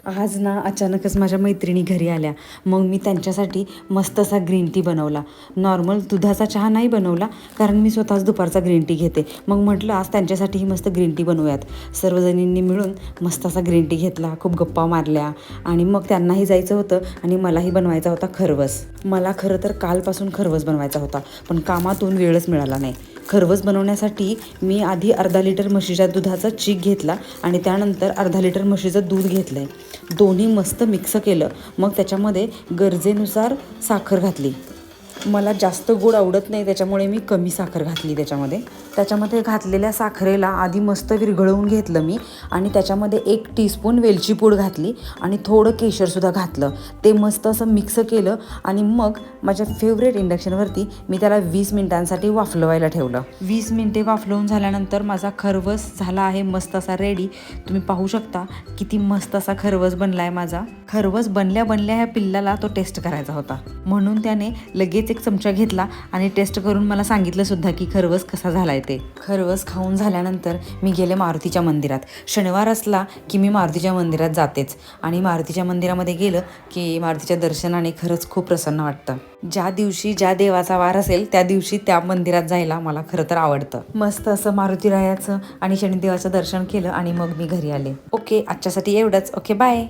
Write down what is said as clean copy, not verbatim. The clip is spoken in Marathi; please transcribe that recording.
आज ना अचानकच माझ्या मैत्रिणी घरी आल्या. मग मी त्यांच्यासाठी मस्त असा ग्रीन टी बनवला. नॉर्मल दुधाचा चहा नाही बनवला, कारण मी स्वतःच दुपारचा ग्रीन टी घेते. मग म्हटलं आज त्यांच्यासाठीही मस्त ग्रीन टी बनवूयात. सर्वजणींनी मिळून मस्त असा ग्रीन टी घेतला, खूप गप्पा मारल्या आणि मग त्यांनाही जायचं होतं आणि मलाही बनवायचा होता खरवस. मला खरं तर कालपासून खरवस बनवायचा होता, पण कामातून वेळच मिळाला नाही. खरवस बनवण्यासाठी मी आधी अर्धा लिटर म्हशीच्या दुधाचा चीक घेतला आणि त्यानंतर अर्धा लिटर म्हशीचं दूध घेतलं आहे. दोन्ही मस्त मिक्स केलं. मग त्याच्यामध्ये गरजेनुसार साखर घातली. मला जास्त गोड आवडत नाही, त्याच्यामुळे मी कमी साखर घातली त्याच्यामध्ये घातलेल्या साखरेला आधी मस्त विरघळवून घेतलं मी आणि त्याच्यामध्ये 1 टीस्पून वेलची पूड घातली आणि थोडं केशरसुद्धा घातलं. ते मस्त असं मिक्स केलं आणि मग माझ्या फेवरेट इंडक्शनवरती मी त्याला 20 मिनिटांसाठी वाफलवायला ठेवलं. 20 मिनिटे वाफलवून झाल्यानंतर माझा खरवस झाला आहे मस्त असा रेडी. तुम्ही पाहू शकता किती मस्त असा खरवस बनला आहे माझा. खरवस बनल्या ह्या पिल्लाला तो टेस्ट करायचा होता, म्हणून त्याने लगेच 1 चमचा घेतला आणि टेस्ट करून मला सांगितलं सुद्धा की खरवस कसा झालाय ते. खरवस खाऊन झाल्यानंतर मी गेले मारुतीच्या मंदिरात. शनिवार असला की मी मारुतीच्या मंदिरात जातेच आणि मारुतीच्या मंदिरामध्ये गेलं की मारुतीच्या दर्शनाने खरंच खूप प्रसन्न वाटतं. ज्या दिवशी ज्या देवाचा वार असेल त्या दिवशी त्या मंदिरात जायला मला खरं तर आवडतं. मस्त असं मारुतीरायाचं आणि शनिदेवाचं दर्शन केलं आणि मग मी घरी आले. ओके, आजच्यासाठी एवढंच. Okay, bye.